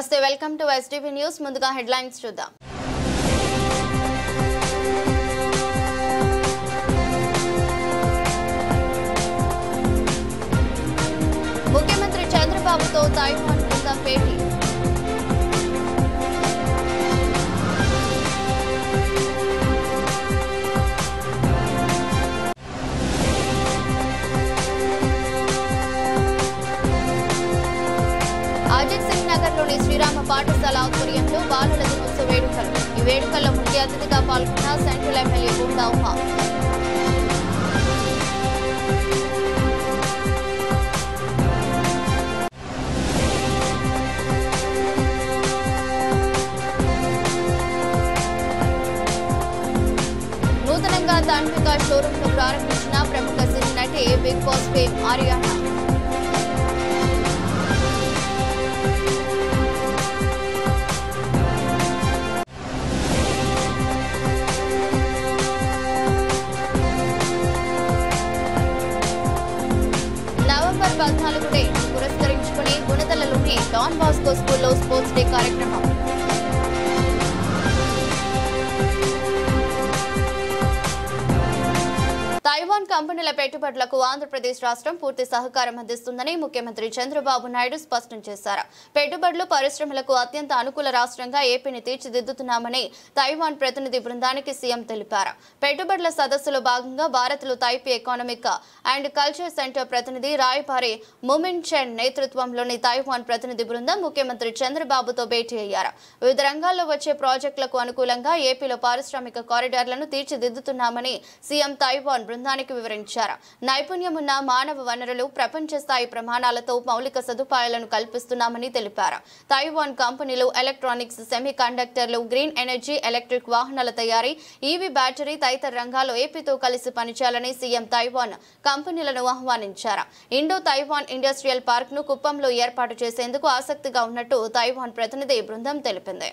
నమస్తే welcome to STV news ముందుగా headlines చూద్దాం ముఖ్యమంత్రి చంద్రబాబుతో తైవాన్ బృందం భేటీ అజిత్ సింగ్ నగర్లోని శ్రీరామ పాఠశాల ఆధ్వర్యంలో బాలల దినోత్సవ వేడుకలు ఈ వేడుకల్లో ముఖ్య అతిథిగా పాల్గొన్న సెంట్రల్ ఎమ్మెల్యే బూందా ఉమా నూతనంగా ధార్మిక షోరూమ్ ను ప్రారంభించిన ప్రముఖ సినీ నటి Big Boss fame Ariyana November 14 పురస్కరించుకుని గుణదలలోని డాన్ బాస్కో స్కూల్లో స్పోర్ట్స్ డే కార్యక్రమం తైవాన్ కంపెనీల పెట్టుబడులకు ఆంధ్రప్రదేశ్ రాష్ట్రం పూర్తి సహకారం అందిస్తుందని ముఖ్యమంత్రి చంద్రబాబు నాయుడు స్పష్టం చేశారు. పెట్టుబడులు పరిశ్రమలకు అత్యంత అనుకూల రాష్ట్రంగా ఏపీని తీర్చిదిద్దుతున్నామని తైవాన్ ప్రతినిధి బృందానికి సీఎం తెలిపారు. పెట్టుబడుల సదస్సులో భాగంగా భారత్లో Taipei economic and culture centre ప్రతినిధి రాయబారి ముమిన్ చెన్ నేతృత్వంలోని తైవాన్ ప్రతినిధి బృందం ముఖ్యమంత్రి చంద్రబాబుతో భేటీ అయ్యారు. వివిధ రంగాల్లో వచ్చే ప్రాజెక్టులకు అనుకూలంగా ఏపీలో పారిశ్రామిక కారిడార్లను తీర్చిదిద్దుతున్నామని సీఎం తైవాన్ బృందానికి వివరించారు. నైపుణ్యమున్న మానవ వనరులు ప్రపంచ స్థాయి ప్రమాణాలతో మౌలిక సదుపాయాలను కల్పిస్తున్నామని తెలిపారు. తైవాన్ కంపెనీలు ఎలక్ట్రానిక్స్, సెమీ కండక్టర్లు, గ్రీన్ ఎనర్జీ, ఎలక్ట్రిక్ వాహనాల తయారీ, ఈవీ బ్యాటరీ తదితర రంగాల్లో ఏపీతో కలిసి పనిచేయాలని సీఎం తైవాన్ కంపెనీలను ఆహ్వానించారు. ఇండో తైవాన్ ఇండస్ట్రియల్ పార్క్ ను కుప్పంలో ఏర్పాటు చేసేందుకు ఆసక్తిగా ఉన్నట్టు తైవాన్ ప్రతినిధి బృందం తెలిపింది.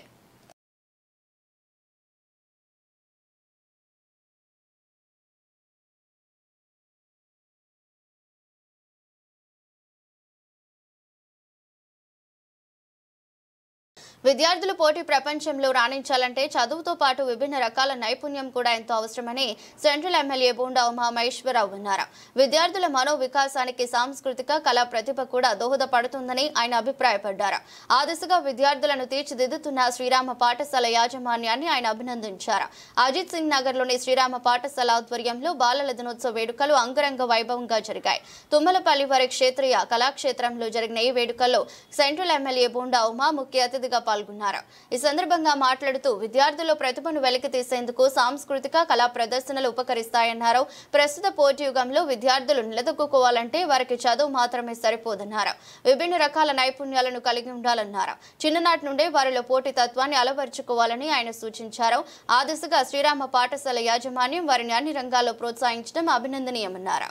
విద్యార్థులు పోటీ ప్రపంచంలో రాణించాలంటే చదువుతో పాటు విభిన్న రకాల నైపుణ్యం కూడా ఎంతో అవసరమని సెంట్రల్ ఎమ్మెల్యే బూందా ఉమా మహేశ్వరరావు అన్నారు. విద్యార్థుల మనో వికాసానికి సాంస్కృతిక కళా ప్రతిభ కూడా దోహదపడుతుందని ఆయన అభిప్రాయపడ్డారు. ఆ దిశగా విద్యార్థులను తీర్చిదిద్దుతున్న శ్రీరామ పాఠశాల యాజమాన్యాన్ని ఆయన అభినందించారు. అజిత్ సింగ్ నగర్లోని శ్రీరామ పాఠశాల ఆధ్వర్యంలో బాలల దినోత్సవ వేడుకలు అంగరంగ వైభవంగా జరిగాయి. తుమ్మలపల్లి వారి క్షేత్రీయ కళాక్షేత్రంలో జరిగిన ఈ వేడుకల్లో సెంట్రల్ ఎమ్మెల్యే బూందా ఉమా ముఖ్య అతిథిగా పాల్గొన్నారు. ఈ సందర్భంగా మాట్లాడుతూ విద్యార్థుల్లో ప్రతిభను వెలికి తీసేందుకు సాంస్కృతిక కళా ప్రదర్శనలు ఉపకరిస్తాయన్నారు. ప్రస్తుత పోటీ యుగంలో విద్యార్థులు నిలదొక్కుకోవాలంటే వారికి చదువు మాత్రమే సరిపోదన్నారు. విభిన్న రకాల నైపుణ్యాలను కలిగి ఉండాలన్నారు. చిన్ననాటి నుండే వారిలో పోటీ తత్వాన్ని అలవర్చుకోవాలని ఆయన సూచించారు. ఆ దిశగా శ్రీరామ పాఠశాల యాజమాన్యం వారిని అన్ని రంగాల్లో ప్రోత్సహించడం అభినందనీయమన్నారు.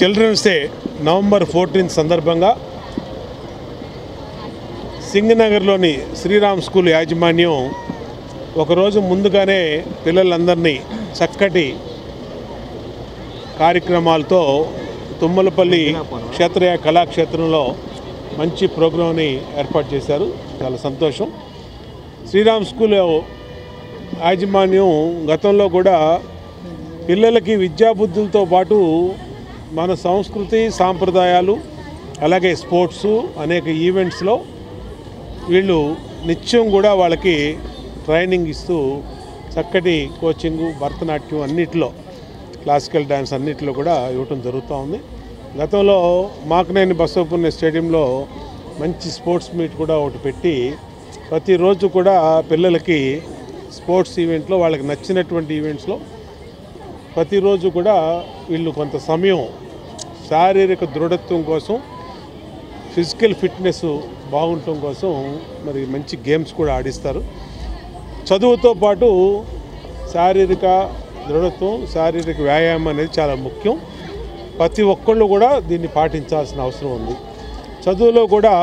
చిల్డ్రన్స్ డే నవంబర్ 14 సందర్భంగా సింగనగర్లోని శ్రీరామ్ స్కూల్ యాజమాన్యం ఒకరోజు ముందుగానే పిల్లలందరినీ చక్కటి కార్యక్రమాలతో తుమ్మలపల్లి క్షేత్రీయ కళాక్షేత్రంలో మంచి ప్రోగ్రాంని ఏర్పాటు చేశారు. చాలా సంతోషం. శ్రీరామ్ స్కూల్ యాజమాన్యం గతంలో కూడా పిల్లలకి విద్యాబుద్ధులతో పాటు మన సంస్కృతి సాంప్రదాయాలు అలాగే స్పోర్ట్సు అనేక ఈవెంట్స్లో వీళ్ళు నిత్యం కూడా వాళ్ళకి ట్రైనింగ్ ఇస్తూ చక్కటి కోచింగు, భరతనాట్యం అన్నిటిలో, క్లాసికల్ డ్యాన్స్ అన్నిటిలో కూడా ఇవ్వటం జరుగుతూ ఉంది. గతంలో మాకనేని బసవపుణ్య స్టేడియంలో మంచి స్పోర్ట్స్ మీట్ కూడా ఒకటి పెట్టి ప్రతిరోజు కూడా పిల్లలకి స్పోర్ట్స్ ఈవెంట్లో వాళ్ళకి నచ్చినటువంటి ఈవెంట్స్లో ప్రతిరోజు కూడా వీళ్ళు కొంత సమయం శారీరక దృఢత్వం కోసం, ఫిజికల్ ఫిట్నెస్ బాగుండటం కోసం మరి మంచి గేమ్స్ కూడా ఆడిస్తారు. చదువుతో పాటు శారీరక దృఢత్వం, శారీరక వ్యాయామం అనేది చాలా ముఖ్యం. ప్రతి ఒక్కళ్ళు కూడా దీన్ని పాటించాల్సిన అవసరం ఉంది. చదువులో కూడా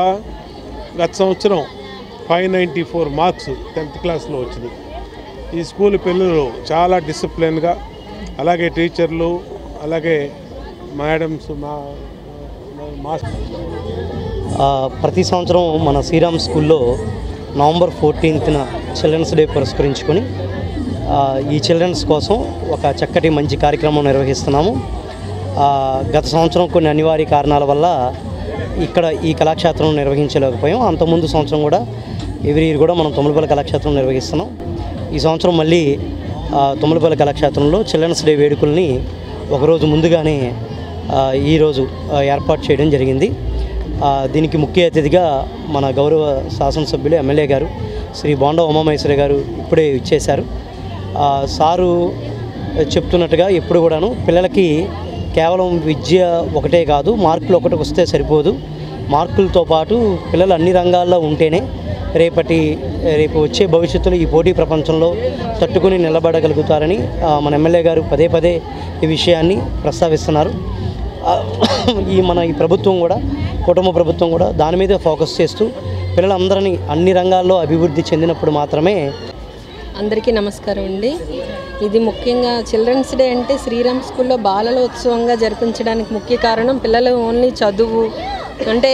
గత సంవత్సరం 594 మార్క్స్ 10th క్లాస్లో వచ్చినాయి. ఈ స్కూల్ పిల్లలు చాలా డిసిప్లిన్గా, అలాగే టీచర్లు, అలాగే మేడమ్స్, మాస్టర్ ప్రతి సంవత్సరం మన శ్రీరామ్ స్కూల్లో నవంబర్ 14న చిల్డ్రన్స్ డే పురస్కరించుకొని ఈ చిల్డ్రన్స్ కోసం ఒక చక్కటి మంచి కార్యక్రమం నిర్వహిస్తున్నాము. గత సంవత్సరం కొన్ని అనివార్య కారణాల వల్ల ఇక్కడ ఈ కళాక్షేత్రం నిర్వహించలేకపోయాం. అంతకుముందు సంవత్సరం కూడా ఎవ్రీ ఇయర్ కూడా మనం తుమ్మలపల్లి కళాక్షేత్రం నిర్వహిస్తున్నాం. ఈ సంవత్సరం మళ్ళీ తుమ్మలపల్లి కళాక్షేత్రంలో చిల్డ్రన్స్ డే వేడుకల్ని ఒకరోజు ముందుగానే ఈరోజు ఏర్పాటు చేయడం జరిగింది. దీనికి ముఖ్య అతిథిగా మన గౌరవ శాసనసభ్యులు ఎమ్మెల్యే గారు శ్రీ బోండా ఉమామహేశ్వరి గారు ఇప్పుడే ఇచ్చేశారు. సారు చెప్తున్నట్టుగా ఎప్పుడు కూడాను పిల్లలకి కేవలం విద్య ఒకటే కాదు, మార్కులు ఒకటి వస్తే సరిపోదు. మార్కులతో పాటు పిల్లలు అన్ని రంగాల్లో ఉంటేనే రేపు వచ్చే భవిష్యత్తులో ఈ పోటీ ప్రపంచంలో తట్టుకుని నిలబడగలుగుతారని మన ఎమ్మెల్యే గారు పదే పదే ఈ విషయాన్ని ప్రస్తావిస్తున్నారు. ఈ ప్రభుత్వం కూడా, కుటుంబ ప్రభుత్వం కూడా దాని మీదే ఫోకస్ చేస్తూ పిల్లలందరినీ అన్ని రంగాల్లో అభివృద్ధి చెందినప్పుడు మాత్రమే. అందరికీ నమస్కారం అండి. ఇది ముఖ్యంగా చిల్డ్రన్స్ డే అంటే శ్రీరామ్ స్కూల్లో బాలల ఉత్సవంగా జరిపించడానికి ముఖ్య కారణం పిల్లలు ఓన్లీ చదువు అంటే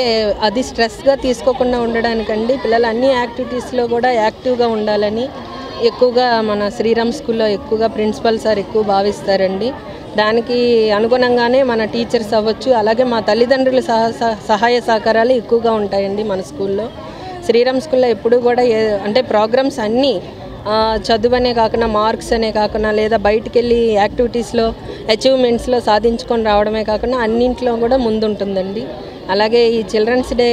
అది స్ట్రెస్గా తీసుకోకుండా ఉండడానికండి. పిల్లలు అన్ని యాక్టివిటీస్లో కూడా యాక్టివ్గా ఉండాలని ఎక్కువగా మన శ్రీరామ్ స్కూల్లో ఎక్కువగా ప్రిన్సిపల్ సార్ ఎక్కువ భావిస్తారండి. దానికి అనుగుణంగానే మన టీచర్స్ అవ్వచ్చు, అలాగే మా తల్లిదండ్రుల సహాయ సహకారాలు ఎక్కువగా ఉంటాయండి మన స్కూల్లో. శ్రీరామ్ స్కూల్లో ఎప్పుడు కూడా అంటే ప్రోగ్రామ్స్ అన్నీ చదువనే కాకుండా, మార్క్స్ అనే కాకుండా, లేదా బయటికి వెళ్ళి యాక్టివిటీస్లో అచీవ్మెంట్స్లో సాధించుకొని రావడమే కాకుండా అన్నింట్లో కూడా ముందుంటుందండి. అలాగే ఈ చిల్డ్రన్స్ డే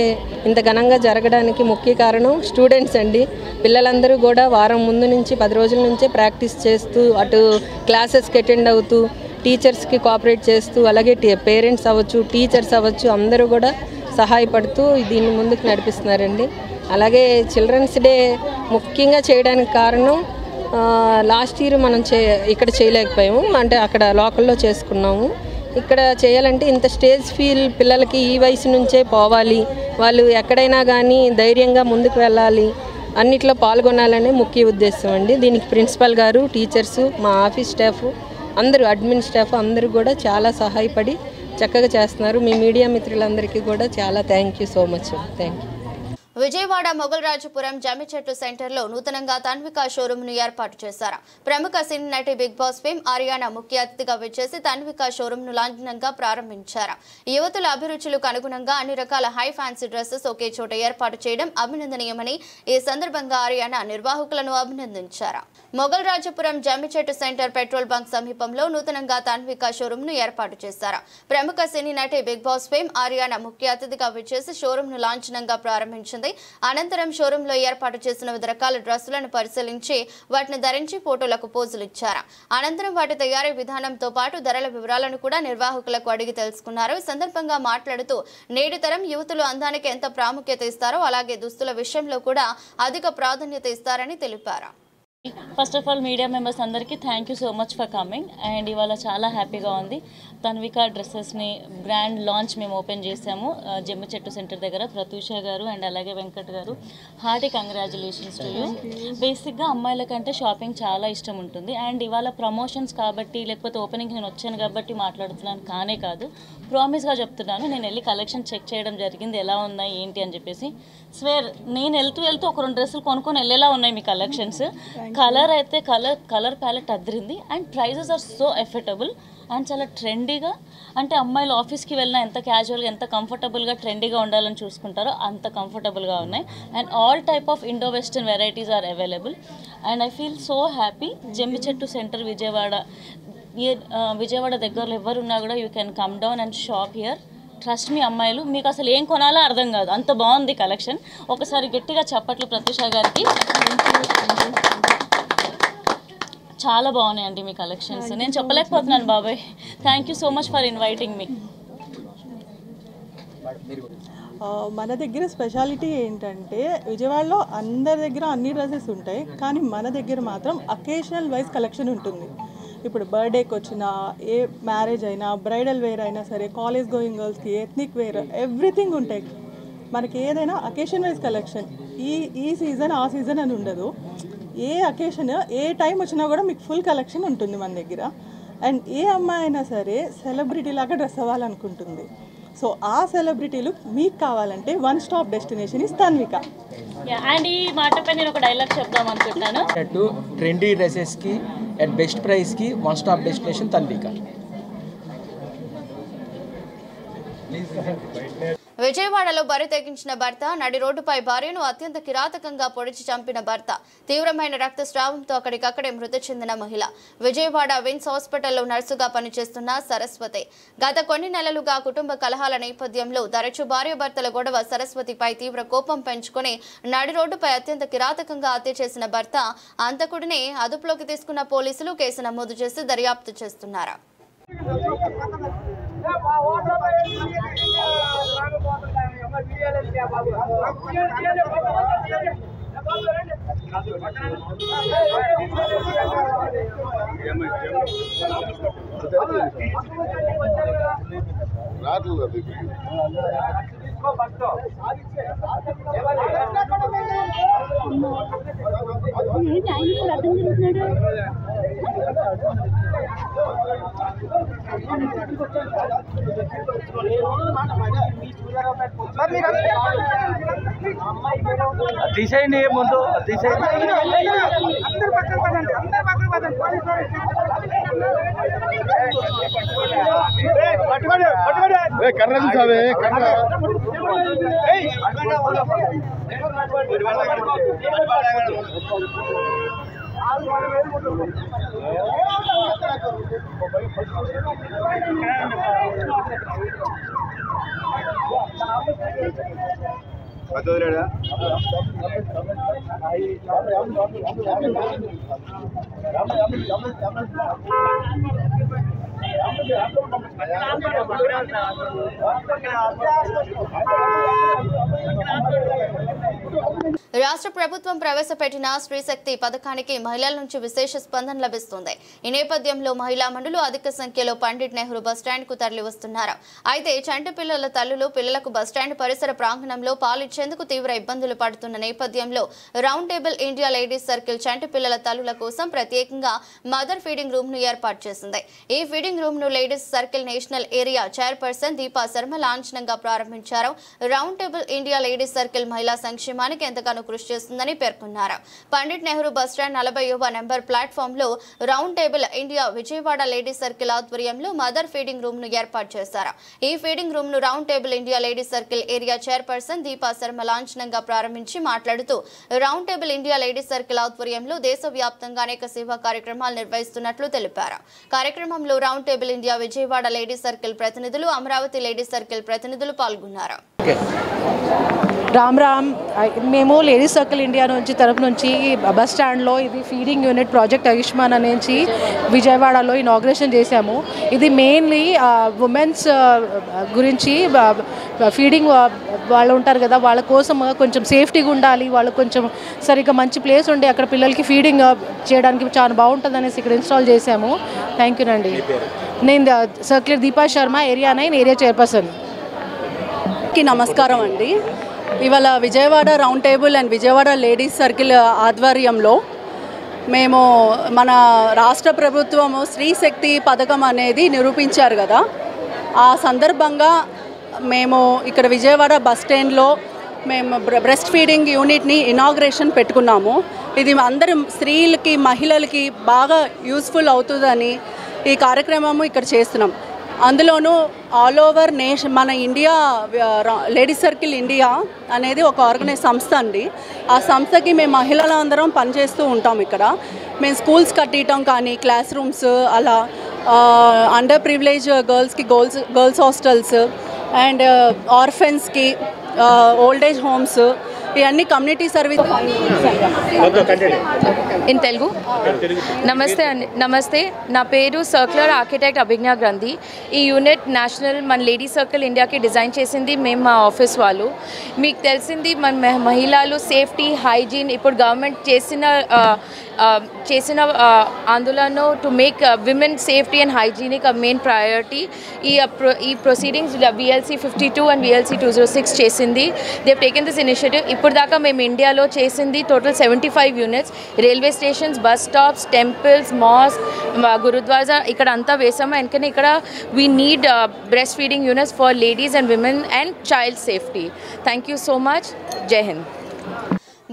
ఇంత ఘనంగా జరగడానికి ముఖ్య కారణం స్టూడెంట్స్ అండి. పిల్లలందరూ కూడా వారం ముందు నుంచి 10 రోజుల నుంచే ప్రాక్టీస్ చేస్తూ, అటు క్లాసెస్కి అటెండ్ అవుతూ, టీచర్స్కి కోఆపరేట్ చేస్తూ, అలాగే పేరెంట్స్ అవ్వచ్చు, టీచర్స్ అవ్వచ్చు, అందరూ కూడా సహాయపడుతూ దీన్ని ముందుకు నడిపిస్తున్నారండి. అలాగే చిల్డ్రన్స్ డే ముఖ్యంగా చేయడానికి కారణం లాస్ట్ ఇయర్ మనం ఇక్కడ చేయలేకపోయాము, అంటే అక్కడ లోకల్లో చేసుకున్నాము. ఇక్కడ చేయాలంటే ఇంత స్టేజ్ ఫీల్ పిల్లలకి ఈ వయసు నుంచే పోవాలి, వాళ్ళు ఎక్కడైనా కానీ ధైర్యంగా ముందుకు వెళ్ళాలి, అన్నిట్లో పాల్గొనాలనే ముఖ్య ఉద్దేశం అండి. దీనికి ప్రిన్సిపల్ గారు, టీచర్సు, మా ఆఫీస్ స్టాఫ్ అందరూ, అడ్మిన్ స్టాఫ్ అందరూ కూడా చాలా సహాయపడి చక్కగా చేస్తున్నారు. మీ మీడియా మిత్రులందరికీ కూడా చాలా thank you so much. Thank you. Vijayawada Mogalrajapuram Jammichettu సెంటర్లో నూతనంగా తన్విక షోరూమ్ ను ఏర్పాటు చేశారు. ప్రముఖ సినీ నటి బిగ్ బాస్ ఫేమ్ ఆర్యానా ముఖ్య అతిథిగా విచ్చేసి తన్విక షోరూమ్ ను లాంఛనంగా ప్రారంభించారు. యువతుల అభిరుచులకు అనుగుణంగా అన్ని రకాల హై ఫ్యాన్సీ డ్రెస్సెస్ ఒకే చోట ఏర్పాటు చేయడం అభినందనీయమని ఈ సందర్భంగా ఆర్యానా నిర్వాహకులను అభినందించారు. మొగల్రాజపురం జమ్మిచెట్టు సెంటర్ పెట్రోల్ బంక్ సమీపంలో నూతనంగా తన్విక షోరూమ్ ను ఏర్పాటు చేశారు. ప్రముఖ సినీ నటి బిగ్ బాస్ ఫేమ్ ఆర్యానా ముఖ్య అతిథిగా విచ్చేసి షోరూమ్ ను లాంఛనంగా ప్రారంభించింది. అనంతరం షోరూమ్ లో ఏర్పాటు చేసిన వివిధ రకాల డ్రెస్సులను పరిశీలించి వాటిని ధరించి ఫోటోలకు పోజులు ఇచ్చారు. అనంతరం వాటి తయారీ విధానంతో పాటు ధరల వివరాలను కూడా నిర్వాహకులకు అడిగి తెలుసుకున్నారు. ఈ సందర్భంగా మాట్లాడుతూ నేటి తరం యువతులు అందానికి ఎంత ప్రాముఖ్యత ఇస్తారో అలాగే దుస్తుల విషయంలో కూడా అధిక ప్రాధాన్యత ఇస్తారని తెలిపారు. First of all media members అందరికీ thank you so much for coming. And ఇవాళ చాలా హ్యాపీగా ఉంది. తన్విక డ్రెస్సెస్ని గ్రాండ్ లాంచ్ మేము ఓపెన్ చేసాము జమ్మిచెట్టు సెంటర్ దగ్గర. ప్రతూష గారు అండ్ అలాగే వెంకట్ గారు, హార్టీ కంగ్రాచులేషన్స్ టు యూ. బేసిక్గా అమ్మాయిల కంటే షాపింగ్ చాలా ఇష్టం ఉంటుంది. అండ్ ఇవాళ ప్రమోషన్స్ కాబట్టి, లేకపోతే ఓపెనింగ్ నేను వచ్చాను కాబట్టి మాట్లాడుతున్నాను కానే కాదు, ప్రామిస్గా చెప్తున్నాను. నేను వెళ్ళి కలెక్షన్ చెక్ చేయడం జరిగింది, ఎలా ఉన్నాయి ఏంటి అని చెప్పేసి. స్వేర్ నేను వెళ్తూ ఒక 2 డ్రెస్సులు కొనుక్కొని వెళ్ళేలా ఉన్నాయి మీ కలెక్షన్స్. కలర్ అయితే కలర్ ప్యాలెట్ అద్దరింది. And prices are so affordable and చాలా ట్రెండీగా, అంటే అమ్మాయిలు ఆఫీస్కి వెళ్ళినా ఎంత క్యాజువల్గా, ఎంత కంఫర్టబుల్గా, ట్రెండీగా ఉండాలని చూసుకుంటారో అంత కంఫర్టబుల్గా ఉన్నాయి. And all type of Indo western varieties are available. And I feel so happy. Jammichettu centre Vijayawada దగ్గరలో ఎవరున్నా కూడా you can come down and shop here. Trust మీ అమ్మాయిలు, మీకు అసలు ఏం కొనాలో అర్థం కాదు, అంత బాగుంది కలెక్షన్. ఒకసారి గట్టిగా చప్పట్లు ప్రతూష గారికి. చాలా బాగున్నాయండి మీ కలెక్షన్స్, నేను చెప్పలేకపోతున్నాను బాబాయ్. Thank you so much for inviting మీ. మన దగ్గర స్పెషాలిటీ ఏంటంటే విజయవాడలో అందరి దగ్గర అన్ని డ్రెస్సెస్ ఉంటాయి, కానీ మన దగ్గర మాత్రం అకేషనల్ వైజ్ కలెక్షన్ ఉంటుంది. ఇప్పుడు బర్త్డేకి వచ్చినా, ఏ మ్యారేజ్ అయినా, బ్రైడల్ వేర్ అయినా సరే, కాలేజ్ గోయింగ్ గర్ల్స్కి ఎథ్నిక్ వేర్, ఎవ్రీథింగ్ ఉంటాయి. మనకి ఏదైనా అకేషన్ వైజ్ కలెక్షన్, ఈ సీజన్ ఆ సీజన్ అని ఉండదు. ఏ అకేషన్, ఏ టైం వచ్చినా కూడా మీకు ఫుల్ కలెక్షన్ ఉంటుంది మన దగ్గర. అండ్ ఏ అమ్మాయి అయినా సరే సెలబ్రిటీ లాగా డ్రెస్ అవ్వాలనుకుంటుంది. సో ఆ సెలబ్రిటీలు మీకు కావాలంటే one stop destination is Tanvika. And ఈ మాటపై నేను ఒక డైలాగ్ చెప్దాం అనుకుంటున్నాను. ట్రెండీ డ్రెస్సెస్కి అట్ బెస్ట్ ప్రైస్కి వన్ స్టాప్ డెస్టినేషన్ తన్విక. విజయవాడలో బరి తెగించిన భర్త, నడి రోడ్డుపై భార్యను అత్యంత కిరాతకంగా పొడిచి చంపిన భర్త, తీవ్రమైన రక్తస్రావంతో అక్కడికక్కడే మృతి చెందిన మహిళ. విజయవాడ విన్స్ హాస్పిటల్లో నర్సుగా పనిచేస్తున్న సరస్వతి. గత కొన్ని నెలలుగా కుటుంబ కలహాల నేపథ్యంలో తరచూ భార్యాభర్తల గొడవ సరస్వతిపై తీవ్ర కోపం పెంచుకుని నడి రోడ్డుపై అత్యంత కిరాతకంగా హత్య చేసిన భర్త, అంతకుడిని అదుపులోకి తీసుకున్న పోలీసులు కేసు నమోదు చేసి దర్యాప్తు చేస్తున్నారు. తీసేయండి ముందు తీసేయండి. రాష్ట్ర ప్రభుత్వం ప్రవేశపెట్టిన స్త్రీశక్తి పథకానికి మహిళల నుంచి విశేష స్పందన లభిస్తుంది. ఈ నేపథ్యంలో మహిళా మండలు అధిక సంఖ్యలో పండిట్ నెహ్రూ బస్టాండ్ కు తరలి వస్తున్నారు. అయితే చంటి పిల్లల తల్లులు పిల్లలకు బస్టాండ్ పరిసర ప్రాంగణంలో పాలిచ్చేందుకు తీవ్ర ఇబ్బందులు పడుతున్న నేపథ్యంలో round table India ladies circle చంటి పిల్లల తల్లుల కోసం ప్రత్యేకంగా మదర్ ఫీడింగ్ రూమ్ ను ఏర్పాటు చేసింది. ఈ ఫీడింగ్ రూమ్ ను ladies circle national area chairperson Deepa Sharma లాంఛనంగా ప్రారంభించారు. Round table India ladies circle మహిళా సంక్షేమానికి ఎంతగానో కృషి చేస్తుందని పేర్కొన్నారు. పండిట్ నెహ్రూ బస్టాండ్ 40వ నెంబర్ ప్లాట్ఫామ్ లో round table India Vijayawada ladies circle ఆధ్వర్యంలో మదర్ ఫీడింగ్ రూమ్ ను ఏర్పాటు చేశారు. ఈ ఫీడింగ్ రూమ్ ను round table India ladies circle area chairperson Deepa Sharma లాంఛనంగా ప్రారంభించి మాట్లాడుతూ round table India ladies circle ఆధ్వర్యంలో దేశవ్యాప్తంగా అనేక సేవా కార్యక్రమాలు నిర్వహిస్తున్నట్లు తెలిపారు. కార్యక్రమంలో round table India Vijayawada ladies circle ప్రతినిధులు, అమరావతి లేడీస్ సర్కిల్ ప్రతినిధులు పాల్గొన్నారు. రామ్ రామ్, మేము లేడీస్ సర్కిల్ ఇండియా నుంచి తరపు నుంచి బస్ స్టాండ్లో ఇది ఫీడింగ్ యూనిట్ ప్రాజెక్ట్ ఆయుష్మాన్ అనేది విజయవాడలో ఇనాగ్రేషన్ చేశాము. ఇది మెయిన్లీ ఉమెన్స్ గురించి ఫీడింగ్ వాళ్ళు ఉంటారు కదా, వాళ్ళ కోసం కొంచెం సేఫ్టీగా ఉండాలి, వాళ్ళకు కొంచెం సరిగ్గా మంచి ప్లేస్ ఉండి అక్కడ పిల్లలకి ఫీడింగ్ చేయడానికి చాలా బాగుంటుంది అనేసి ఇక్కడ ఇన్స్టాల్ చేశాము. థ్యాంక్ యూ అండి. నేను circle Deepa Sharma, area 9 area chairperson. నమస్కారం అండి. ఇవాళ Vijayawada round table and Vijayawada ladies circle ఆధ్వర్యంలో మేము మన రాష్ట్ర ప్రభుత్వము స్త్రీ శక్తి పథకం అనేది నిరూపించారు కదా, ఆ సందర్భంగా మేము ఇక్కడ విజయవాడ బస్ స్టాండ్లో మేము బ్రెస్ట్ ఫీడింగ్ యూనిట్ని ఇనాగ్రేషన్ పెట్టుకున్నాము. ఇది అందరి స్త్రీలకి మహిళలకి బాగా యూస్ఫుల్ అవుతుందని ఈ కార్యక్రమము ఇక్కడ చేస్తున్నాం. అందులోనూ ఆల్ ఓవర్ నేషన్ మన ఇండియా లేడీస్ సర్కిల్ ఇండియా అనేది ఒక ఆర్గనైజ్ సంస్థ అండి. ఆ సంస్థకి మేము మహిళలందరం పనిచేస్తూ ఉంటాం. ఇక్కడ మేము స్కూల్స్ కట్టడం కానీ, క్లాస్ రూమ్స్, అలా అండర్ ప్రివిలేజ్ గర్ల్స్కి గర్ల్స్ హాస్టల్స్ అండ్ ఆర్ఫెన్స్కి ఓల్డ్ ఏజ్ హోమ్స్, ఇవన్నీ కమ్యూనిటీ సర్వీస్. ఇన్ తెలుగు. నమస్తే, నా పేరు సర్క్యులర్ ఆర్కిటెక్ట్ అభిజ్ఞా గ్రంథి. ఈ యూనిట్ నేషనల్ మన లేడీ సర్కిల్ ఇండియాకి డిజైన్ చేసింది మేము, మా ఆఫీస్ వాళ్ళు. మీకు తెలిసింది మన మహిళలు సేఫ్టీ, హైజీన్ ఇప్పుడు గవర్నమెంట్ చేసిన ఆందోళన to make women safety and hygienic main priority. ఈ ప్రొసీడింగ్స్ VLC 52 అండ్ VLC 206 చేసింది. They have taken this initiative. ఇప్పుడు దాకా మేము ఇండియాలో చేసింది total 75 units. Railway stations, bus stops, temples, mosque, gurudwara ఇక్కడ అంతా వేసాము. ఎందుకంటే ఇక్కడ we need breast feeding units for ladies and women and child safety. Thank you so much. Jai Hind.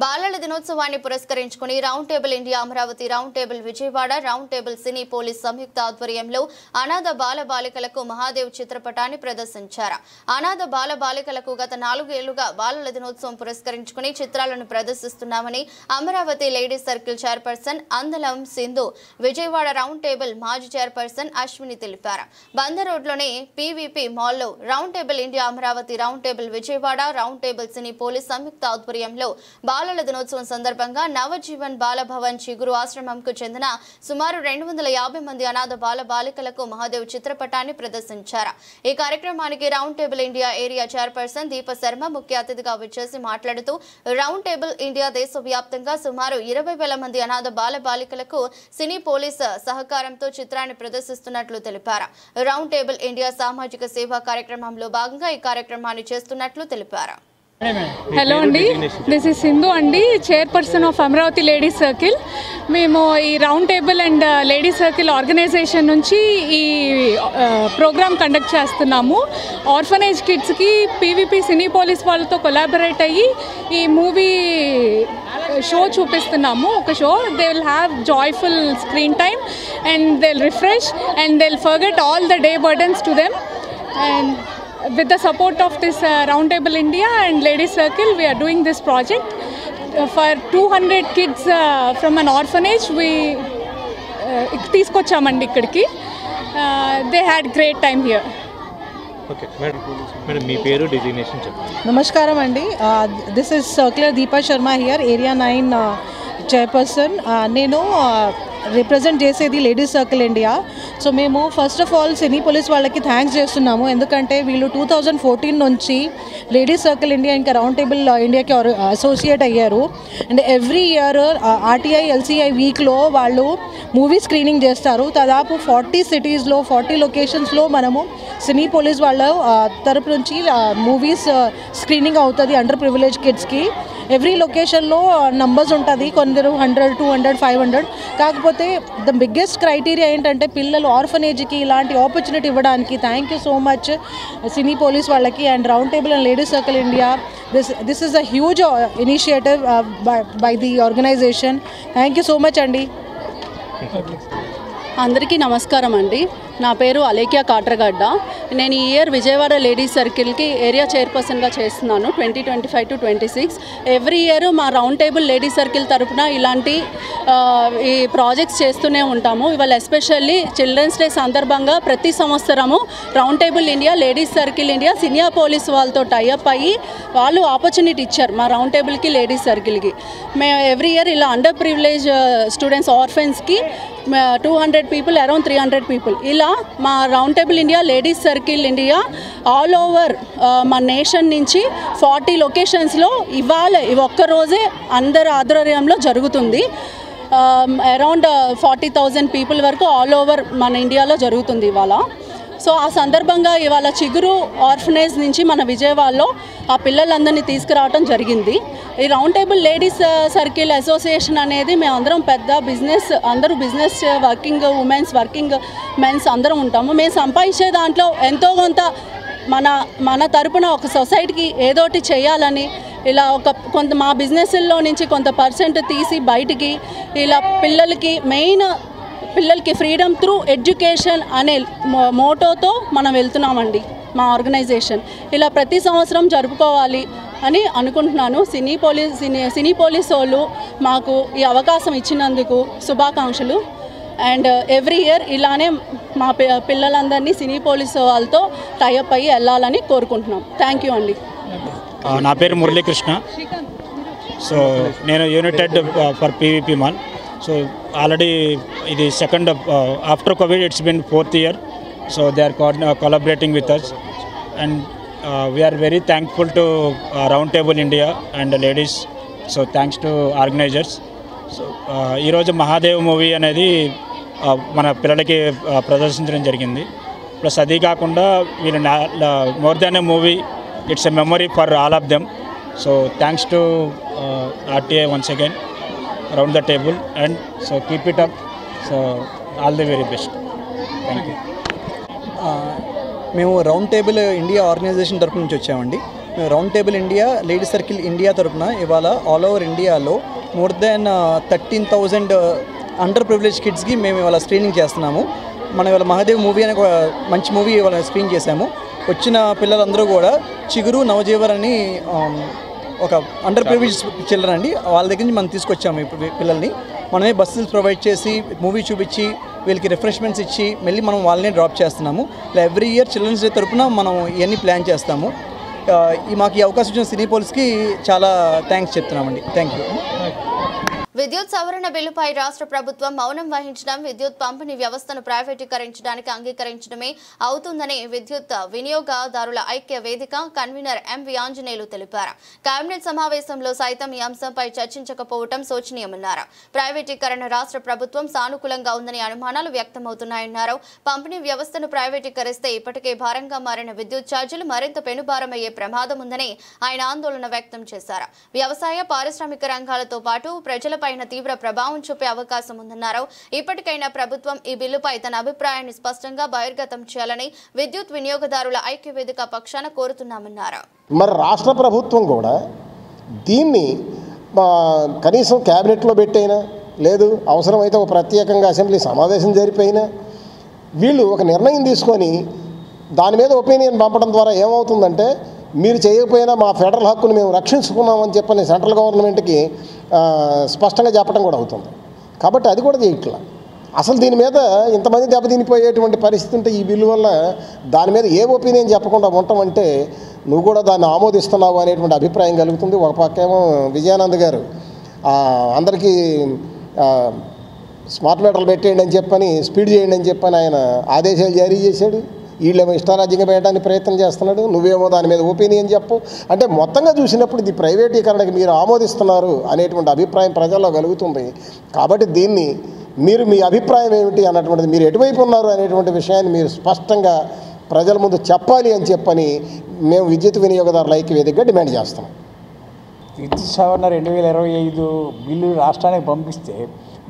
బాలల దినోత్సవాన్ని పురస్కరించుకుని Round table India Amaravati, round table Vijayawada, round table cine police సంయుక్త ఆధ్వర్యంలో అనాథ బాల బాలికలకు మహాదేవ్ చిత్రపటాన్ని ప్రదర్శించారు. అనాథ బాల బాలికలకు గత 4 ఏళ్లుగా బాలల దినోత్సవం పురస్కరించుకుని చిత్రాలను ప్రదర్శిస్తున్నామని Amaravati ladies circle chairperson Andalam Sindhu, Vijayawada round table మాజీ చైర్పర్సన్ అశ్విని తెలిపారు. బందర్ రోడ్లోని పీవీపీ మాల్లో round table India Amaravati, round table Vijayawada, round table cine police సంయుక్త ఆధ్వర్యంలో బాలల దినోత్సవం సందర్భంగా నవజీవన్ బాలభవన్ చిగురు ఆశ్రమంకు చెందిన సుమారు 250 మంది అనాథ బాల బాలికలకు మహాదేవ్ చిత్రపటాన్ని ప్రదర్శించారు. ఈ కార్యక్రమానికి round table India area chairperson Deepa Sharma ముఖ్య అతిథిగా విచ్చేసి మాట్లాడుతూ రౌండ్ టేబుల్ ఇండియా దేశవ్యాప్తంగా సుమారు 20,000 మంది అనాథ బాల బాలికలకు సినీ పోలీస్ సహకారంతో చిత్రాన్ని ప్రదర్శిస్తున్నట్లు తెలిపారు. రౌండ్ టేబుల్ ఇండియా సామాజిక సేవా కార్యక్రమంలో భాగంగా ఈ కార్యక్రమాన్ని చేస్తున్నట్లు తెలిపారు. హలో అండి, దిస్ ఇస్ సింధు అండి, chairperson of Amaravati ladies Circle. మేము ఈ Round table and ladies Circle organisation నుంచి ఈ ప్రోగ్రామ్ కండక్ట్ చేస్తున్నాము. ఆర్ఫనేజ్ కిడ్స్కి పీవీపీ సినీ పోలీస్ వాళ్ళతో కొలాబరేట్ అయ్యి ఈ మూవీ షో చూపిస్తున్నాము. ఒక show they will have joyful screen time and they will refresh and they will forget all the day burdens to them. And with the support of this Roundtable India and Ladies Circle, we are doing this project for 200 kids from an orphanage. We తీసుకొచ్చామండి ఇక్కడికి. They had great time here. Okay, madam, మీ పేరు designation చెప్పండి. నమస్కారం అండి, this is circular Deepa Sharma here, area 9 chairperson. నేను represent చేసేది ladies circle India. So మేము first of all cine police వాళ్ళకి thanks చేస్తున్నాము. ఎందుకంటే వీళ్ళు 2014 నుంచి లేడీస్ సర్కిల్ ఇండియా ఇంకా రౌండ్ టేబుల్ ఇండియాకి అసోసియేట్ అయ్యారు. అండ్ ఎవ్రీ ఇయర్ ఆర్టీఐ ఎల్సీఐ వీక్లో వాళ్ళు మూవీ స్క్రీనింగ్ చేస్తారు. దాదాపు 40 సిటీస్లో 40 లొకేషన్స్లో మనము సినీ పోలీస్ వాళ్ళ తరపు నుంచి మూవీస్ స్క్రీనింగ్ అవుతుంది అండర్ ప్రివిలేజ్ కిడ్స్కి. ఎవ్రీ లొకేషన్లో నంబర్స్ ఉంటుంది, కొందరు 100, 200, 500. కాకపోతే ద బిగ్గెస్ట్ క్రైటీరియా ఏంటంటే పిల్లలు ఆర్ఫనేజ్కి ఇలాంటి ఆపర్చునిటీ ఇవ్వడానికి. Thank you so much cine police వాళ్ళకి and round table and ladies circle India. This is a huge initiative by the organisation. Thank you so much అండి. అందరికీ నమస్కారం అండి. నా పేరు అలేఖ్య కాట్రగడ్డ. నేను ఈ ఇయర్ విజయవాడ లేడీస్ సర్కిల్కి ఏరియా చైర్పర్సన్గా చేస్తున్నాను 2025 to 26. ఎవ్రీ ఇయర్ మా రౌండ్ టేబుల్ లేడీస్ సర్కిల్ తరపున ఇలాంటి ఈ ప్రాజెక్ట్స్ చేస్తూనే ఉంటాము. ఇవాళ ఎస్పెషల్లీ చిల్డ్రన్స్ డే సందర్భంగా ప్రతి సంవత్సరము round table India, ladies circle India, senior police వాళ్ళతో టైఅప్ అయ్యి వాళ్ళు ఆపర్చునిటీ ఇచ్చారు మా రౌండ్ టేబుల్కి, లేడీస్ సర్కిల్కి. మేము ఎవ్రీ ఇయర్ ఇలా అండర్ ప్రివిలేజ్ స్టూడెంట్స్ ఆర్ఫెన్స్కి 200 people, around 300 people. ఇలా మా round table India, ladies circle India all over మా నేషన్ నుంచి 40 లొకేషన్స్లో ఇవాళ ఒక్కరోజే అందరి ఆధ్వర్యంలో జరుగుతుంది. అరౌండ్ 40,000 పీపుల్ వరకు ఆల్ ఓవర్ మన ఇండియాలో జరుగుతుంది ఇవాళ. సో ఆ సందర్భంగా ఇవాళ చిగురు ఆర్ఫనేజ్ నుంచి మన విజయవాడలో ఆ పిల్లలందరినీ తీసుకురావడం జరిగింది. ఈ Round Table Ladies Circle association అనేది మేమందరం పెద్ద బిజినెస్, అందరూ business working womens, working mens అందరం ఉంటాము. మేము సంపాదించే దాంట్లో ఎంతో కొంత మన తరపున ఒక సొసైటీకి ఏదోటి చేయాలని ఇలా కొంత మా బిజినెస్లో నుంచి కొంత పర్సెంట్ తీసి బయటికి ఇలా పిల్లలకి ఫ్రీడమ్ త్రూ ఎడ్యుకేషన్ అనే మోటోతో మనం వెళ్తున్నామండి మా ఆర్గనైజేషన్. ఇలా ప్రతి సంవత్సరం జరుపుకోవాలి అని అనుకుంటున్నాను. సినీ పోలీస్ వాళ్ళు మాకు ఈ అవకాశం ఇచ్చినందుకు శుభాకాంక్షలు. అండ్ ఎవ్రీ ఇయర్ ఇలానే మా పిల్లలందరినీ సినీ పోలీస్ వాళ్ళతో టైఅప్ అయ్యి వెళ్ళాలని కోరుకుంటున్నాం. థ్యాంక్ యూ అండి. నా పేరు మురళీకృష్ణ. సో నేను united for PVP mall. So already ఇది second after covid it's been 4th year. So they are collaborating with us and we are very thankful to Round Table India and ladies. So thanks to organizers. So ఈరోజు Mahadev movie అనేది మన పిల్లలకి ప్రదర్శించడం జరిగింది. Plus అది కాకుండా వీళ్ళు more than A movie, it's a memory for all of them. So thanks to RTA once again around the table, and so keep it up. So all the very best. Thank you. మేము round table India organisation తరపు నుంచి వచ్చామండి. మేము round table India ladies circle India తరపున ఇవాళ all over ఇండియాలో more than 13,000 under privilege కిడ్స్కి మేము ఇవాళ స్క్రీనింగ్ చేస్తున్నాము. మనం ఇవాళ మహాదేవ్ మూవీ అనే ఒక మంచి మూవీ ఇవాళ స్క్రీన్ చేశాము. వచ్చిన పిల్లలందరూ కూడా చిగురు నవజీవన్ అని ఒక అండర్ ప్రివిలేజ్ చిల్డ్రన్ అండి. వాళ్ళ దగ్గర నుంచి మనం తీసుకొచ్చాము ఇప్పుడు పిల్లల్ని. మనమే బస్సులు ప్రొవైడ్ చేసి మూవీ చూపించి వీళ్ళకి రిఫ్రెష్మెంట్స్ ఇచ్చి మళ్ళీ మనం వాళ్ళని డ్రాప్ చేస్తున్నాము. ఇలా ఎవ్రీ ఇయర్ చిల్డ్రన్స్ డే తరపున మనం ఇవన్నీ ప్లాన్ చేస్తాము. మాకు ఈ అవకాశం ఇచ్చిన సినీపోల్స్కి చాలా థ్యాంక్స్ చెప్తున్నామండి. Thank you. విద్యుత్ సవరణ బిల్లుపై రాష్ట్ర ప్రభుత్వం మౌనం వహించడం విద్యుత్ పంపిణీ వ్యవస్థను ప్రైవేటీకరించడానికి అంగీకరించడమే అవుతుందని విద్యుత్ వినియోగదారుల ఐక్య వేదిక కన్వీనర్ ఎంవి ఆంజనేయులు తెలిపారు. కేబినెట్ సమావేశంలో సైతం ఈ అంశంపై చర్చించకపోవడం శోచనీయమన్నారు. ప్రైవేటీకరణ రాష్ట్ర ప్రభుత్వం సానుకూలంగా ఉందని అనుమానాలు వ్యక్తమవుతున్నాయన్నారు. పంపిణీ వ్యవస్థను ప్రైవేటీకరిస్తే ఇప్పటికే భారంగా మారిన విద్యుత్ ఛార్జీలు మరింత పెనుభారమయ్యే ప్రమాదం ఉందని ఆయన ఆందోళన వ్యక్తం చేశారు. వ్యవసాయ పారిశ్రామిక రంగాలతో పాటు ప్రజలపై తీవ్ర ప్రభావం చూపే అవకాశం ఉందన్నారు. ఇప్పటికైనా ప్రభుత్వం ఈ బిల్లుపై తన అభిప్రాయాన్ని స్పష్టంగా బహిర్గతం చేయాలని విద్యుత్ వినియోగదారుల ఐక్యవేదిక పక్షాన కోరుతున్నామన్నారు. మరి రాష్ట్ర ప్రభుత్వం కూడా దీన్ని కనీసం క్యాబినెట్లో పెట్టైనా లేదు అవసరమైతే ఒక ప్రత్యేకంగా అసెంబ్లీ సమావేశం జరిపోయినా వీళ్ళు ఒక నిర్ణయం తీసుకొని దాని మీద ఒపీనియన్ పంపడం ద్వారా ఏమవుతుందంటే మీరు చేయకపోయినా మా ఫెడరల్ హక్కును మేము రక్షించుకున్నామని చెప్పని సెంట్రల్ గవర్నమెంట్కి స్పష్టంగా చెప్పడం కూడా అవుతుంది. కాబట్టి అది కూడా చేయట్లా. అసలు దీని మీద ఇంతమంది దెబ్బతినిపోయేటువంటి పరిస్థితి ఉంటే ఈ బిల్లు వల్ల దాని మీద ఏ ఒపీనియన్ చెప్పకుండా ఉండటం అంటే నువ్వు కూడా దాన్ని ఆమోదిస్తున్నావు అనేటువంటి అభిప్రాయం కలుగుతుంది. ఒక పక్కేమో విజయానంద్ గారు అందరికీ స్మార్ట్ మీటర్లు పెట్టేయండి అని చెప్పని స్పీడ్ చేయండి అని చెప్పని ఆయన ఆదేశాలు జారీ చేశాడు. వీళ్ళేమో ఇష్టారాజ్యంగా పెట్టడానికి ప్రయత్నం చేస్తున్నాడు. నువ్వేమో దాని మీద ఒపీనియన్ చెప్పు అంటే మొత్తంగా చూసినప్పుడు ఇది ప్రైవేటీకరణకి మీరు ఆమోదిస్తున్నారు అనేటువంటి అభిప్రాయం ప్రజల్లో కలుగుతుంది. కాబట్టి దీన్ని మీరు మీ అభిప్రాయం ఏమిటి అన్నటువంటిది మీరు ఎటువైపు ఉన్నారు అనేటువంటి విషయాన్ని మీరు స్పష్టంగా ప్రజల ముందు చెప్పాలి అని చెప్పని మేము విద్యుత్ వినియోగదారుల ఐక్యవేదికగా డిమాండ్ చేస్తాం. విద్యుత్ సవరణ 2025 బిల్లు రాష్ట్రానికి పంపిస్తే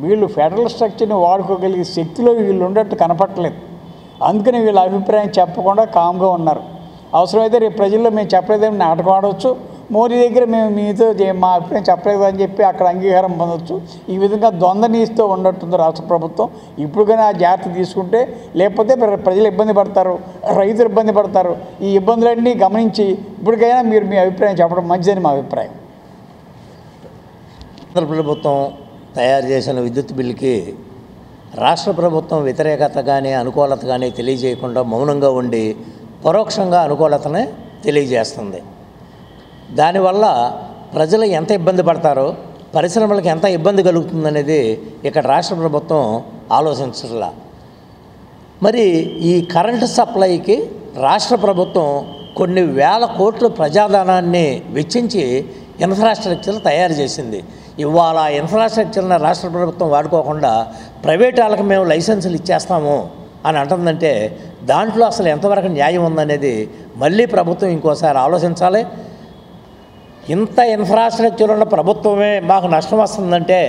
వీళ్ళు ఫెడరల్ స్ట్రక్చర్ని వాడుకోగలిగే శక్తిలో వీళ్ళు ఉన్నట్టు కనపట్టలేదు. అందుకని వీళ్ళ అభిప్రాయం చెప్పకుండా కామ్గా ఉన్నారు. అవసరమైతే రేపు ప్రజల్లో మేము చెప్పలేదని నాటకం ఆడవచ్చు. మోదీ దగ్గర మేము మీతో మా అభిప్రాయం చెప్పలేదు అని చెప్పి అక్కడ అంగీకారం పొందవచ్చు. ఈ విధంగా ద్వంద్వ నీతితో ఉన్నట్టుంది రాష్ట్ర ప్రభుత్వం. ఇప్పుడు కానీ ఆ జాగ్రత్త తీసుకుంటే లేకపోతే ప్రజలు ఇబ్బంది పడతారు, రైతులు ఇబ్బంది పడతారు. ఈ ఇబ్బందులన్నీ గమనించి ఇప్పటికైనా మీరు మీ అభిప్రాయం చెప్పడం మంచిదని మా అభిప్రాయం. కేంద్ర ప్రభుత్వం తయారు చేసిన విద్యుత్ బిల్లుకి రాష్ట్ర ప్రభుత్వం వ్యతిరేకత కానీ అనుకూలత కానీ తెలియజేయకుండా మౌనంగా ఉండి పరోక్షంగా అనుకూలతనే తెలియజేస్తుంది. దానివల్ల ప్రజలు ఎంత ఇబ్బంది పడతారో పరిశ్రమలకు ఎంత ఇబ్బంది కలుగుతుందనేది ఇక్కడ రాష్ట్ర ప్రభుత్వం ఆలోచించట్లా. మరి ఈ కరెంటు సప్లైకి రాష్ట్ర ప్రభుత్వం కొన్ని వేల కోట్ల ప్రజాధనాన్ని వెచ్చించి ఇన్ఫ్రాస్ట్రక్చర్ తయారు చేసింది. ఇవాళ ఇన్ఫ్రాస్ట్రక్చర్ని రాష్ట్ర ప్రభుత్వం వాడుకోకుండా ప్రైవేట్ వాళ్ళకి మేము లైసెన్సులు ఇచ్చేస్తాము అని అంటుందంటే దాంట్లో అసలు ఎంతవరకు న్యాయం ఉందనేది మళ్ళీ ప్రభుత్వం ఇంకోసారి ఆలోచించాలి. ఇంత ఇన్ఫ్రాస్ట్రక్చర్ ఉన్న ప్రభుత్వమే మాకు నష్టం వస్తుందంటే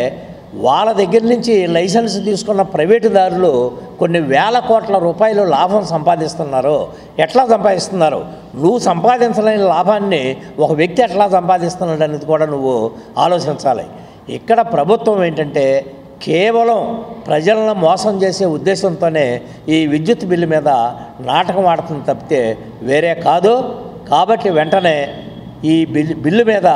వాళ్ళ దగ్గర నుంచి లైసెన్స్ తీసుకున్న ప్రైవేటుదారులు కొన్ని వేల కోట్ల రూపాయలు లాభం సంపాదిస్తున్నారు. ఎట్లా సంపాదిస్తున్నారు? నువ్వు సంపాదించలేని లాభాన్ని ఒక వ్యక్తి ఎట్లా సంపాదిస్తున్నాడు అనేది కూడా నువ్వు ఆలోచించాలి. ఇక్కడ ప్రభుత్వం ఏంటంటే కేవలం ప్రజలను మోసం చేసే ఉద్దేశంతోనే ఈ విద్యుత్ బిల్లు మీద నాటకం ఆడుతుంది తప్పితే వేరే కాదు. కాబట్టి వెంటనే ఈ బిల్లు మీద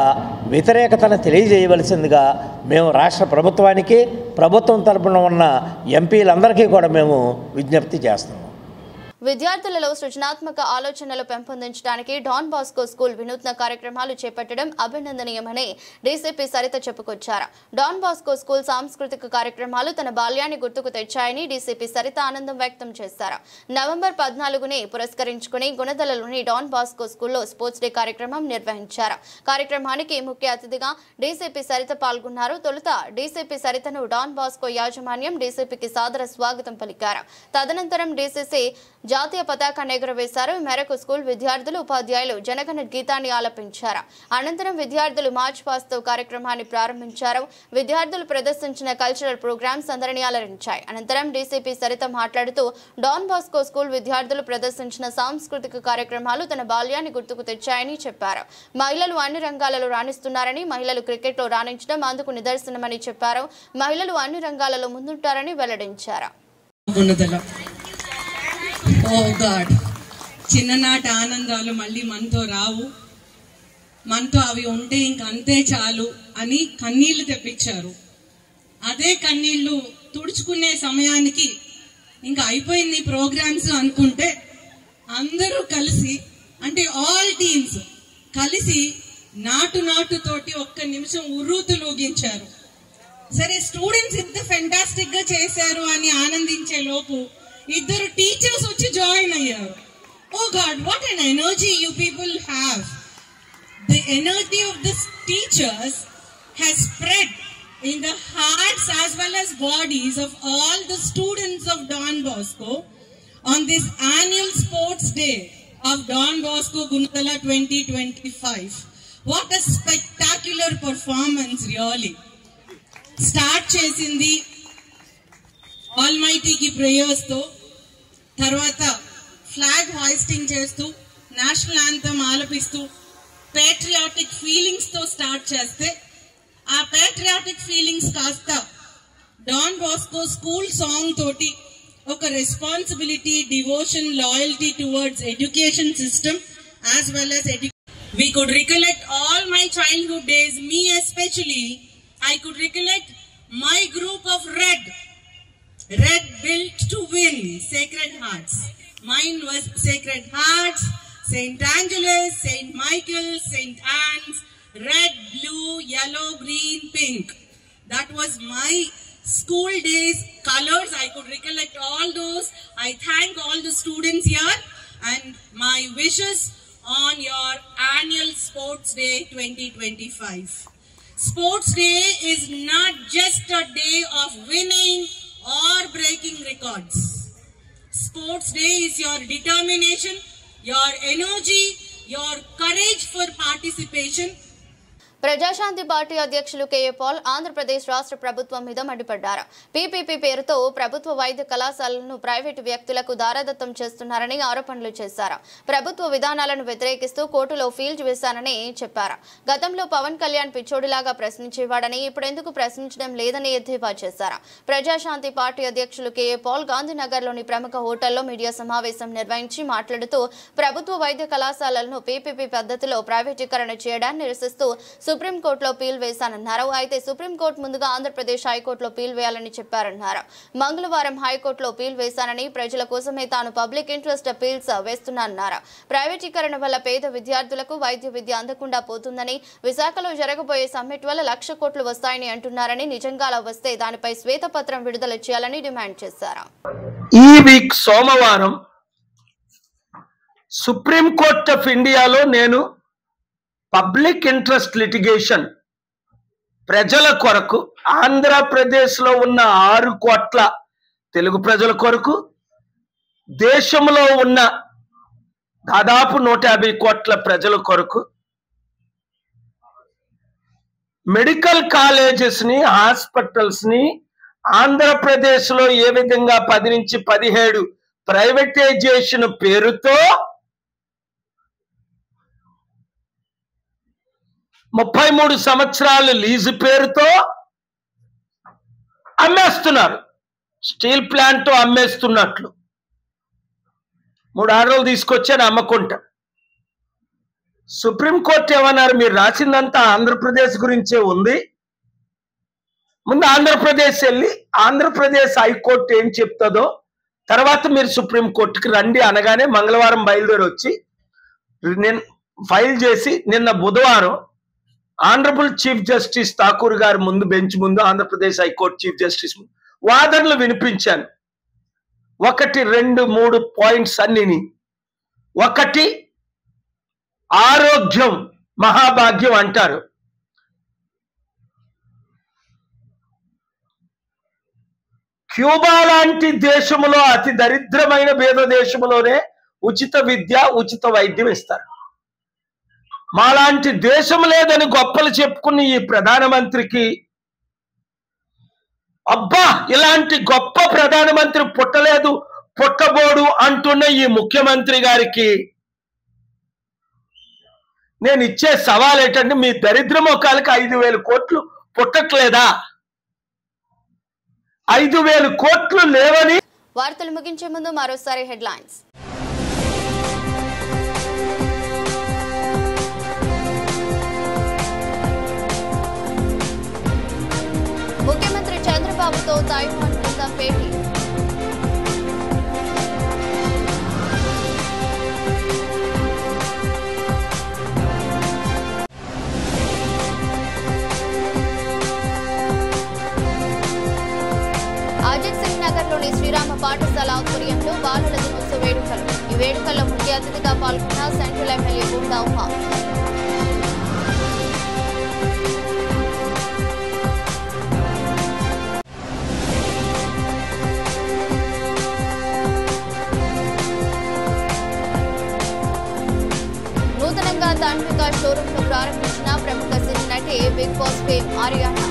వ్యతిరేకతను తెలియజేయవలసిందిగా మేము రాష్ట్ర ప్రభుత్వానికి ప్రభుత్వం తరపున ఉన్న ఎంపీలందరికీ కూడా మేము విజ్ఞప్తి చేస్తున్నాం. విద్యార్థులలో సృజనాత్మక ఆలోచనలు పెంపొందించడానికి డాన్ బాస్కో స్కూల్ వినూత్న కార్యక్రమాలు చేపట్టడం అభినందనీయమని డీసీపీ సరిత చెప్పుకొచ్చారు. డాన్ బాస్కో స్కూల్ సాంస్కృతిక కార్యక్రమాలు తన బాల్యాన్ని గుర్తుకు తెచ్చాయని డీసీపీ సరిత ఆనందం వ్యక్తం చేశారు. నవంబర్ 14ని పురస్కరించుకుని గుణదలలోని డాన్ బాస్కో స్కూల్లో స్పోర్ట్స్ డే కార్యక్రమం నిర్వహించారు. కార్యక్రమానికి ముఖ్య అతిథిగా డీసీపీ సరిత పాల్గొన్నారు. తొలుత డీసీపీ సరితను డాన్ బాస్కో యాజమాన్యం డీసీపీకి సాదర స్వాగతం పలికారు. తదనంతరం డీసీసీ జాతీయ పతాకాన్ని ఎగురవేశారు. ఈ మేరకు స్కూల్ విద్యార్థులు ఉపాధ్యాయులు జనగణ గీతాన్ని ఆలపించారు. అనంతరం విద్యార్థులు మార్చ్ పాస్తో కార్యక్రమాన్ని ప్రారంభించారు. విద్యార్థులు ప్రదర్శించిన కల్చరల్ ప్రోగ్రామ్స్ అందరినీ అలరించాయి. అనంతరం డీసీపీ సరిత మాట్లాడుతూ డాన్ బాస్కో స్కూల్ విద్యార్థులు ప్రదర్శించిన సాంస్కృతిక కార్యక్రమాలు తన బాల్యాన్ని గుర్తుకు తెచ్చాయని చెప్పారు. మహిళలు అన్ని రంగాలలో రాణిస్తున్నారని, మహిళలు క్రికెట్లో రాణించడం అందుకు నిదర్శనమని చెప్పారు. మహిళలు అన్ని రంగాలలో ముందుంటారని వెల్లడించారు. చిన్ననాటి ఆనందాలు మళ్ళీ మనతో రావు, మనతో అవి ఉంటే ఇంక అంతే చాలు అని కన్నీళ్లు తెప్పించారు. అదే కన్నీళ్లు తుడుచుకునే సమయానికి ఇంకా అయిపోయింది ప్రోగ్రామ్స్ అనుకుంటే అందరూ కలిసి, అంటే ఆల్ టీమ్స్ కలిసి నాటుతోటి ఒక్క నిమిషం ఉర్రూతులూగించారు. సరే, స్టూడెంట్స్ ఇంత ఫెంటాస్టిక్ గా చేశారు అని ఆనందించే లోపు ఇద్దరు టీచర్స్ వచ్చి జాయిన్ అయ్యారు. Oh god, what an energy you people have. The energy of the teachers has spread in the hearts as well as bodies of all the students of Don Bosco on this annual sports day of Don Bosco Gunatala 2025. What a spectacular performance, really. Start chesindi Almighty ki prayers tho, tarvata flag hoisting chestu, national anthem aalapistu, patriotic feelings తో start చేస్తే ఆ patriotic feelings కాస్త don Bosco school song తోటి ఒక responsibility, devotion, loyalty towards education system as well as we could recollect all my childhood days. Me especially, I could recollect my group of Red built to win, Sacred Hearts. Mine was Sacred Hearts, St. Angeles, St. Michael, St. Anne's, red, blue, yellow, green, pink. That was my school days colors. I could recollect all those. I thank all the students here and my wishes on your annual Sports Day 2025. Sports Day is not just a day of winning or breaking records. Sports Day is your determination, your energy, your courage for participation. Praja Shanti party అధ్యక్షులు KA Paul Andhra Pradesh రాష్ట్ర ప్రభుత్వం మీద మండిపడ్డారు. PPP పేరుతో ప్రభుత్వ వైద్య కళాశాలలను private వ్యక్తులకు దారాదత్తం చేస్తున్నారని ఆరోపణలు చేశారు. ప్రభుత్వ విధానాలను వ్యతిరేకిస్తూ కోర్టులో ఫీల్డ్ వేశానని చెప్పారు. గతంలో పవన్ కళ్యాణ్ పిచ్చోడిలాగా ప్రశ్నించేవాడని, ఇప్పుడెందుకు ప్రశ్నించడం లేదని ఎద్దేవా చేశారు. ప్రజాశాంతి పార్టీ అధ్యక్షులు కేఏ పాల్ గాంధీనగర్లోని ప్రముఖ హోటల్లో మీడియా సమావేశం నిర్వహించి మాట్లాడుతూ ప్రభుత్వ వైద్య కళాశాలలను పీపీపీ పద్ధతిలో ప్రైవేటీకరణ చేయడాన్ని నిరసిస్తూ సుప్రీంకోర్టులో పీల్ వేశానన్నారు. అయితే సుప్రీంకోర్టు ముందుగా ఆంధ్రప్రదేశ్ హైకోర్టులో పీల్ వేయాలని చెప్పారన్నారు. మంగళవారం హైకోర్టులో పీల్ వేశానని, ప్రజల కోసమే తాను పబ్లిక్ ఇంట్రెస్ట్ పీల్స్ వేస్తున్నానన్నారు. ప్రైవేటీకరణ వల్ల పేద విద్యార్థులకు వైద్య విద్య అందకుండా పోతుందని, విశాఖలో జరగబోయే సమ్మిట్ వల్ల 1,00,000 కోట్లు వస్తాయని అంటున్నారని, నిజంగా అలా వస్తే దానిపై శ్వేతపత్రం విడుదల చేయాలని డిమాండ్ చేశారు. ఈ వీక్ సోమవారం సుప్రీంకోర్టు ఆఫ్ ఇండియాలో నేను పబ్లిక్ ఇంట్రెస్ట్ లిటిగేషన్ ప్రజల కొరకు, ఆంధ్రప్రదేశ్లో ఉన్న 6 కోట్ల తెలుగు ప్రజల కొరకు, దేశంలో ఉన్న దాదాపు 150 కోట్ల ప్రజల కొరకు మెడికల్ కాలేజెస్ని, హాస్పిటల్స్ని ఆంధ్రప్రదేశ్లో ఏ విధంగా 10 నుంచి 17 ప్రైవేటైజేషన్ పేరుతో 33 సంవత్సరాలు లీజు పేరుతో అమ్మేస్తున్నారు. స్టీల్ ప్లాంట్ అమ్మేస్తున్నట్లు 3 ఆర్డర్లు తీసుకొచ్చాను అమ్మకుంటా. సుప్రీంకోర్టు ఏమన్నారు, మీరు రాసిందంతా ఆంధ్రప్రదేశ్ గురించే ఉంది, ముందు ఆంధ్రప్రదేశ్ వెళ్ళి ఆంధ్రప్రదేశ్ హైకోర్టు ఏం చెప్తుందో తర్వాత మీరు సుప్రీంకోర్టుకి రండి అనగానే మంగళవారం బయలుదేరి వచ్చి ఫైల్ చేసి నిన్న బుధవారం ఆనరబుల్ చీఫ్ జస్టిస్ ఠాకూర్ గారు ముందు, బెంచ్ ముందు, ఆంధ్రప్రదేశ్ హైకోర్టు చీఫ్ జస్టిస్ ముందు వాదనలు వినిపించాను. 1, 2, 3 పాయింట్స్ అన్నిని. 1, ఆరోగ్యం మహాభాగ్యం అంటారు. క్యూబా లాంటి దేశంలో, అతి దరిద్రమైన పేద దేశంలోనే ఉచిత విద్య, ఉచిత వైద్యం ఇస్తారు. మాలాంటి దేశం లేదని గొప్పలు చెప్పుకున్న ఈ ప్రధానమంత్రికి, అబ్బా ఇలాంటి గొప్ప ప్రధానమంత్రి పుట్టలేదు, పుట్టబోడు అంటున్న ఈ ముఖ్యమంత్రి గారికి నేను ఇచ్చే సవాల్ ఏంటంటే, మీ దరిద్ర ముఖాలకి 5,000 కోట్లు పుట్టట్లేదా? 5,000 కోట్లు లేవని. వార్తలు ముగించే ముందు మరోసారి హెడ్లైన్స్. ముఖ్యమంత్రి చంద్రబాబుతో తైవాన్ బృందం భేటీ. అజిత్ సింగ్ నగర్లోని శ్రీరామ పాఠశాల ఆధ్వర్యంలో బాలల దినోత్సవ వేడుకలు. ఈ వేడుకల్లో ముఖ్య అతిథిగా పాల్గొన్న సెంట్రల్ ఎమ్మెల్యే బూందా ఉమా. నూతనంగా తాన్విక షోరూమ్ ను ప్రారంభించిన ప్రముఖ సినీ నటి Big Boss fame Ariyana.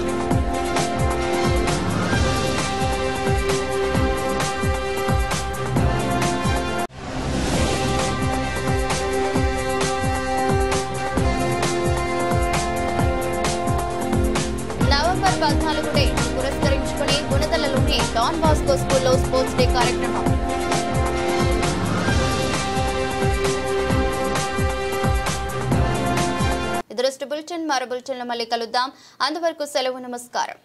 November 14 పురస్కరించుకుని గుణదలలోని డాన్ బాస్కో స్కూల్లో స్పోర్ట్స్ డే కార్యక్రమం. ఇది బులెటిన్. మరో బులెటిన్లో మళ్ళీ కలుద్దాం. అంతవరకు సెలవు. నమస్కారం.